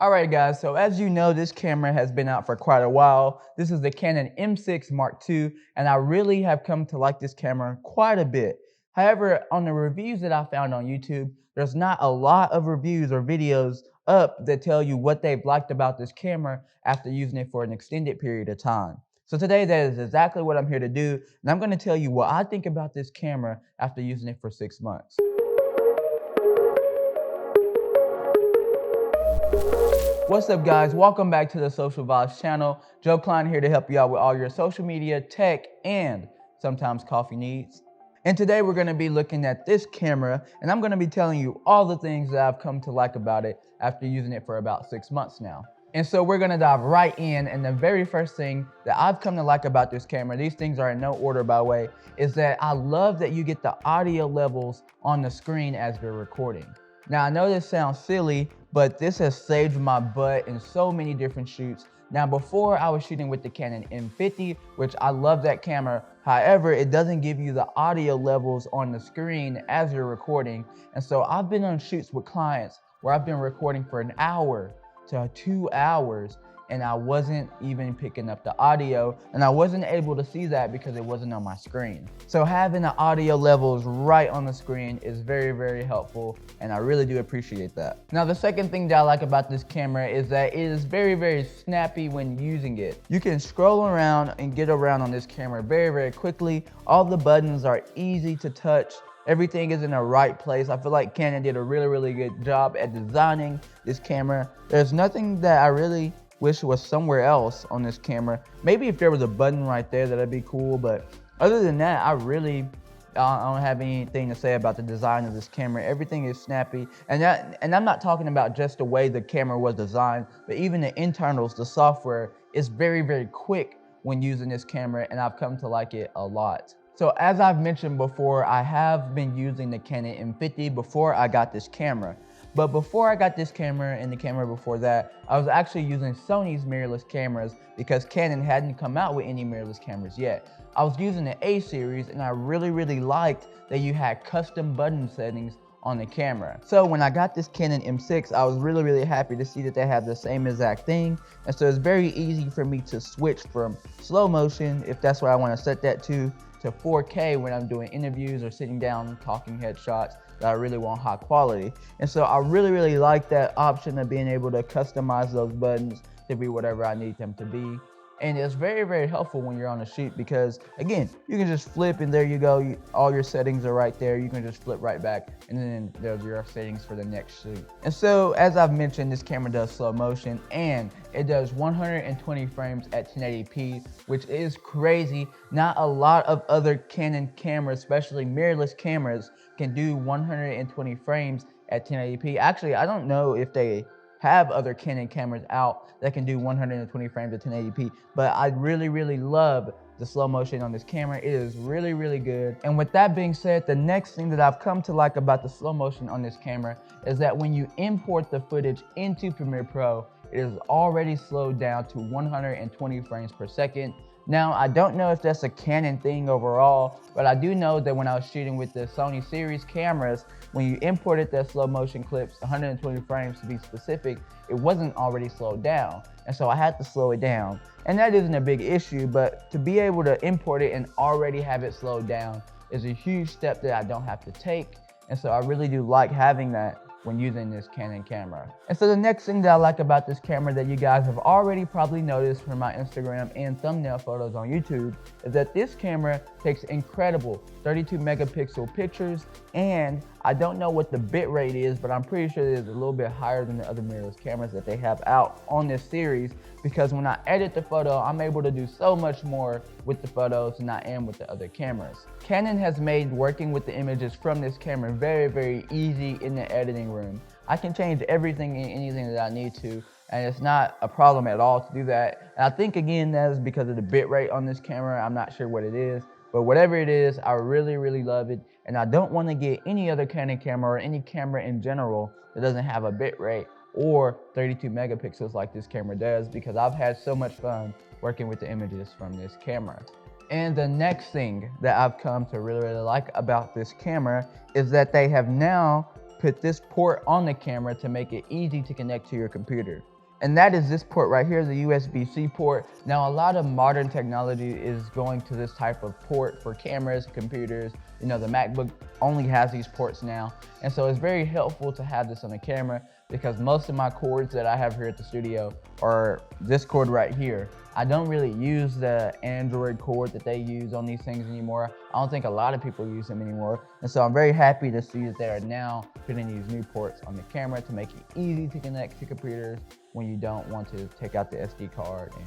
Alright guys, so as you know, this camera has been out for quite a while. This is the Canon M6 Mark II, and I really have come to like this camera quite a bit. However, on the reviews that I found on YouTube, there's not a lot of reviews or videos up that tell you what they've liked about this camera after using it for an extended period of time. So today that is exactly what I'm here to do, and I'm going to tell you what I think about this camera after using it for 6 months. What's up guys, welcome back to the Social Vibes channel. Joe Klein here to help you out with all your social media, tech, and sometimes coffee needs. And today we're going to be looking at this camera, and I'm going to be telling you all the things that I've come to like about it after using it for about 6 months now. And so we're going to dive right in, and the very first thing that I've come to like about this camera, these things are in no order by the way, is that I love that you get the audio levels on the screen as you're recording. Now I know this sounds silly, but this has saved my butt in so many different shoots. Now before I was shooting with the Canon M50, which I love that camera. However, it doesn't give you the audio levels on the screen as you're recording. And so I've been on shoots with clients where I've been recording for an hour to 2 hours and I wasn't even picking up the audio, and I wasn't able to see that because it wasn't on my screen. So having the audio levels right on the screen is very, very helpful, and I really do appreciate that. Now the second thing that I like about this camera is that it is very, very snappy when using it. You can scroll around and get around on this camera very, very quickly. All the buttons are easy to touch. Everything is in the right place. I feel like Canon did a really, really good job at designing this camera. There's nothing that I really wish was somewhere else on this camera. Maybe if there was a button right there, that'd be cool, but other than that, I don't have anything to say about the design of this camera. Everything is snappy, and I'm not talking about just the way the camera was designed, but even the internals, the software is very, very quick when using this camera, and I've come to like it a lot. So as I've mentioned before, I have been using the Canon M50 before I got this camera. But before I got this camera and the camera before that, I was actually using Sony's mirrorless cameras because Canon hadn't come out with any mirrorless cameras yet. I was using the A series, and I really, really liked that you had custom button settings on the camera. So when I got this Canon M6, I was really, really happy to see that they have the same exact thing. And so it's very easy for me to switch from slow motion, if that's what I want to set that to 4K when I'm doing interviews or sitting down talking headshots that I really want high quality. And so I really, really like that option of being able to customize those buttons to be whatever I need them to be. And it's very, very helpful when you're on a shoot because, again, you can just flip and there you go. All your settings are right there. You can just flip right back and then there's your settings for the next shoot. And so, as I've mentioned, this camera does slow motion and it does 120 frames at 1080p, which is crazy. Not a lot of other Canon cameras, especially mirrorless cameras, can do 120 frames at 1080p. Actually, I don't know if they have other Canon cameras out that can do 120 frames at 1080p, but I really, really love the slow motion on this camera. It is really, really good. And with that being said, the next thing that I've come to like about the slow motion on this camera is that when you import the footage into Premiere Pro, it is already slowed down to 120 frames per second. Now, I don't know if that's a Canon thing overall, but I do know that when I was shooting with the Sony series cameras, when you imported their slow motion clips, 120 frames to be specific, it wasn't already slowed down. And so I had to slow it down. And that isn't a big issue, but to be able to import it and already have it slowed down is a huge step that I don't have to take. And so I really do like having that when using this Canon camera. And so the next thing that I like about this camera that you guys have already probably noticed from my Instagram and thumbnail photos on YouTube is that this camera takes incredible 32 megapixel pictures, and I don't know what the bit rate is, but I'm pretty sure it is a little bit higher than the other mirrorless cameras that they have out on this series, because when I edit the photo, I'm able to do so much more with the photos than I am with the other cameras. Canon has made working with the images from this camera very, very easy in the editing room. I can change everything and anything that I need to, and it's not a problem at all to do that. And I think, again, that is because of the bit rate on this camera. I'm not sure what it is, but whatever it is, I really, really love it. And I don't want to get any other Canon camera or any camera in general that doesn't have a bit rate or 32 megapixels like this camera does, because I've had so much fun working with the images from this camera. And the next thing that I've come to really, really like about this camera is that they have now put this port on the camera to make it easy to connect to your computer. And that is this port right here, the USB-C port. Now, a lot of modern technology is going to this type of port for cameras, computers. You know, the MacBook only has these ports now. And so it's very helpful to have this on the camera because most of my cords that I have here at the studio are this cord right here. I don't really use the Android cord that they use on these things anymore. I don't think a lot of people use them anymore. And so I'm very happy to see that they are now putting these new ports on the camera to make it easy to connect to computers when you don't want to take out the SD card and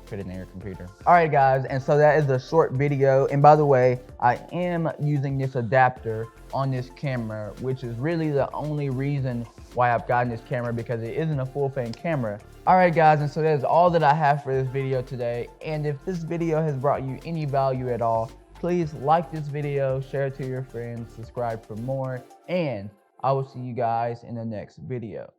put it in your computer. All right, guys, and so that is a short video. And by the way, I am using this adapter on this camera, which is really the only reason why I've gotten this camera, because it isn't a full frame camera. All right, guys, and so that is all that I have for this video today. And if this video has brought you any value at all, please like this video, share it to your friends, subscribe for more, and I will see you guys in the next video.